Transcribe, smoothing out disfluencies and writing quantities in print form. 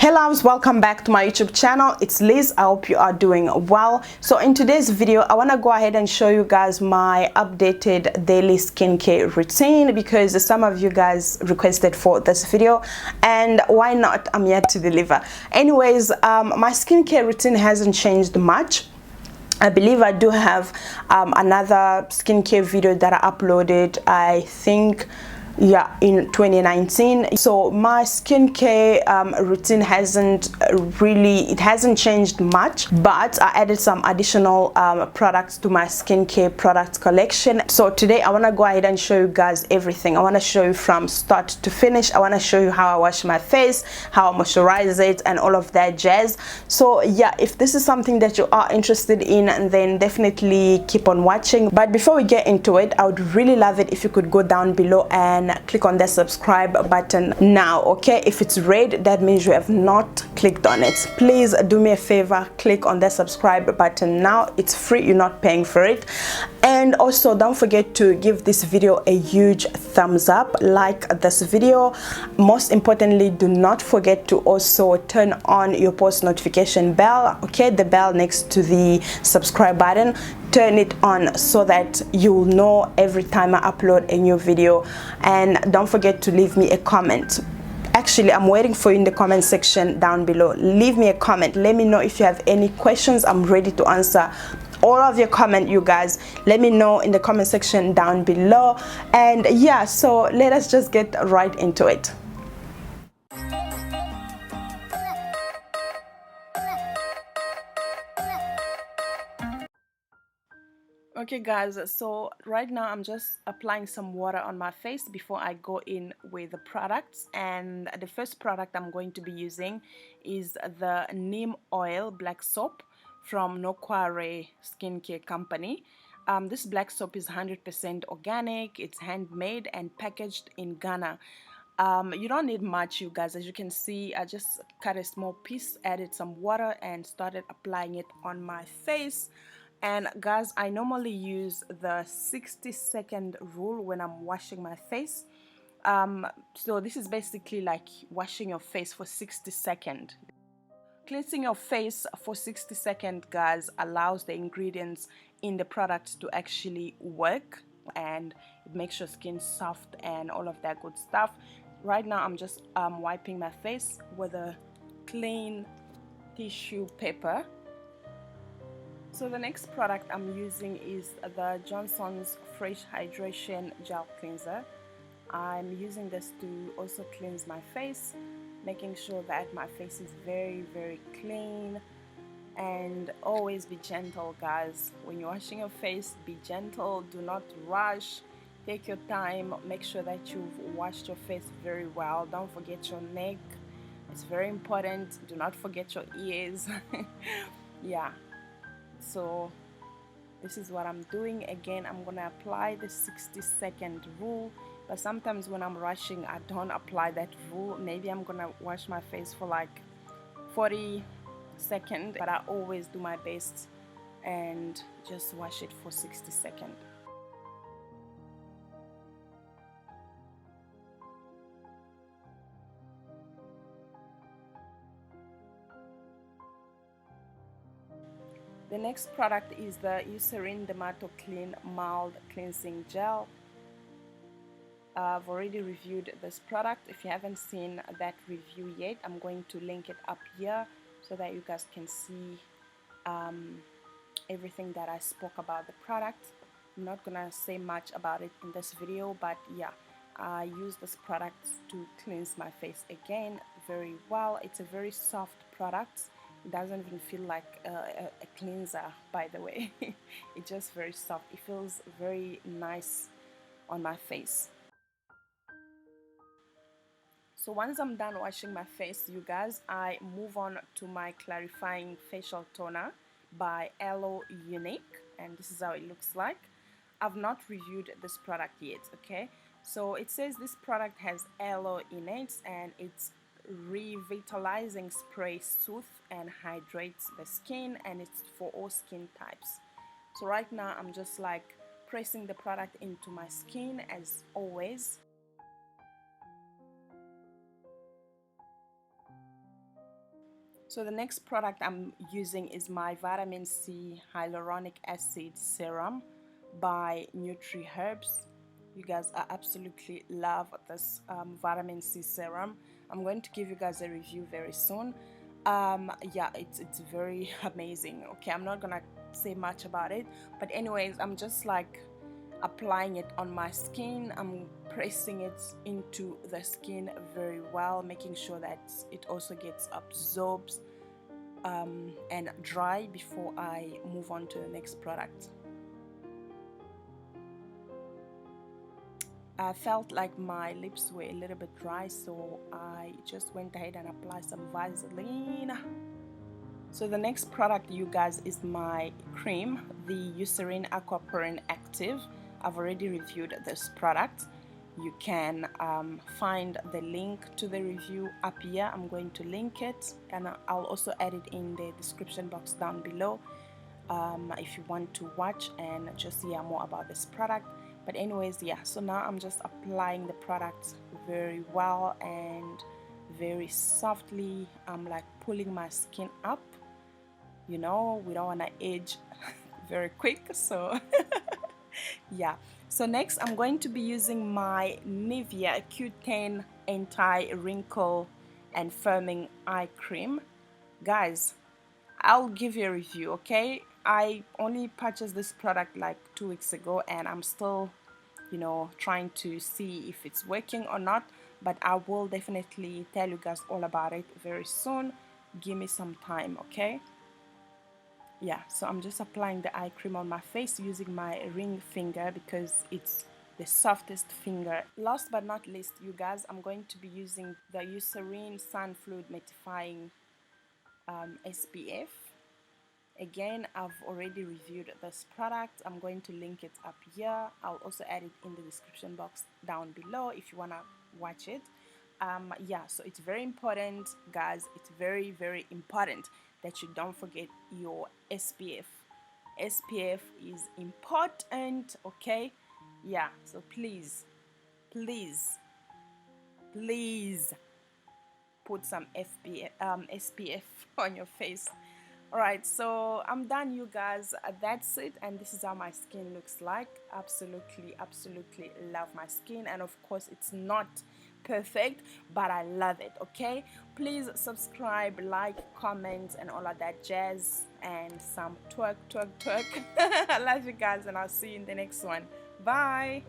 Hey loves, welcome back to my YouTube channel. It's Liz. I hope you are doing well. So in today's video, I want to go ahead and show you guys my updated daily skincare routine because some of you guys requested for this video, and why not? I'm here to deliver. Anyways, my skincare routine hasn't changed much. I believe I do have another skincare video that I uploaded, I think, yeah, in 2019. So my skincare routine hasn't changed much, but I added some additional products to my skincare product collection. So today I want to go ahead and show you guys everything. I want to show you from start to finish. I want to show you how I wash my face, how I moisturize it, and all of that jazz. So yeah, if this is something that you are interested in, then definitely keep on watching. But before we get into it, I would really love it if you could go down below and click on the subscribe button now. Okay, if it's red, that means you have not clicked on it. Please do me a favor, click on the subscribe button now. It's free, you're not paying for it. And also don't forget to give this video a huge thumbs up, like this video. Most importantly, do not forget to also turn on your post notification bell. Okay, the bell next to the subscribe button, turn it on so that you'll know every time I upload a new video. And don't forget to leave me a comment. Actually, I'm waiting for you in the comment section down below. Leave me a comment. Let me know if you have any questions. I'm ready to answer all of your comment, you guys. Let me know in the comment section down below. And yeah, so let us just get right into it. Okay guys, so right now I'm just applying some water on my face before I go in with the products. And the first product I'm going to be using is the neem oil black soap from Nokware skincare company. This black soap is 100% organic, it's handmade and packaged in Ghana. You don't need much, you guys. As you can see, I just cut a small piece, added some water, and started applying it on my face. And guys, I normally use the 60-second rule when I'm washing my face. So this is basically like washing your face for 60 seconds. Cleansing your face for 60 seconds, guys, allows the ingredients in the product to actually work, and it makes your skin soft and all of that good stuff. Right now I'm just wiping my face with a clean tissue paper. So the next product I'm using is the Johnson's Fresh Hydration Gel Cleanser. I'm using this to also cleanse my face, making sure that my face is very clean. And always be gentle, guys. When you're washing your face, be gentle, do not rush, take your time, make sure that you've washed your face very well. Don't forget your neck, it's very important. Do not forget your ears. Yeah, so this is what I'm doing. Again, I'm gonna apply the 60-second rule, but sometimes when I'm rushing, I don't apply that rule. Maybe I'm gonna wash my face for like 40 seconds, but I always do my best and just wash it for 60 seconds. The next product is the Eucerin Dermato Clean Mild Cleansing Gel. I've already reviewed this product. If you haven't seen that review yet, I'm going to link it up here so that you guys can see everything that I spoke about the product. I'm not gonna say much about it in this video, but yeah, I use this product to cleanse my face again very well. It's a very soft product. It doesn't even feel like a cleanser, by the way. It's just very soft. It feels very nice on my face. So once I'm done washing my face, you guys, I move on to my clarifying facial toner by Aloe Unique, and this is how it looks like. I've not reviewed this product yet, okay? So it says this product has aloe in it, and it's revitalizing spray soothes and hydrates the skin, and it's for all skin types. So right now I'm just like pressing the product into my skin as always. So the next product I'm using is my vitamin C hyaluronic acid serum by NutriHerbs. You guys, I absolutely love this vitamin C serum. I'm going to give you guys a review very soon. Yeah, it's very amazing. Okay, I'm not gonna say much about it, but anyways, I'm just like applying it on my skin. I'm pressing it into the skin very well, making sure that it also gets absorbed and dry before I move on to the next product. I felt like my lips were a little bit dry, so I just went ahead and applied some Vaseline. So the next product, you guys, is my cream, the Eucerin Aquaporin Active. I've already reviewed this product. You can find the link to the review up here. I'm going to link it, and I'll also add it in the description box down below if you want to watch and just hear more about this product. But anyways, yeah, so now I'm just applying the product very well and very softly. I'm like pulling my skin up. You know, we don't want to age very quick, so yeah. So next I'm going to be using my Nivea Q10 anti-wrinkle and firming eye cream. Guys, I'll give you a review, okay? I only purchased this product like 2 weeks ago, and I'm still, you know, trying to see if it's working or not, but I will definitely tell you guys all about it very soon. Give me some time, okay? Yeah, so I'm just applying the eye cream on my face using my ring finger because it's the softest finger. Last but not least, you guys, I'm going to be using the Eucerin Sun Fluid Mattifying SPF. Again, I've already reviewed this product. I'm going to link it up here. I'll also add it in the description box down below if you want to watch it. Yeah, so it's very important, guys. It's very, very important that you don't forget your SPF. SPF is important, okay? Yeah, so please, please, please put some SPF on your face. Alright, so I'm done, you guys. That's it, and this is how my skin looks like. Absolutely, absolutely love my skin, and of course it's not perfect, but I love it, okay? Please subscribe, like, comment, and all of that jazz, and some twerk, twerk, twerk. I love you guys, and I'll see you in the next one. Bye.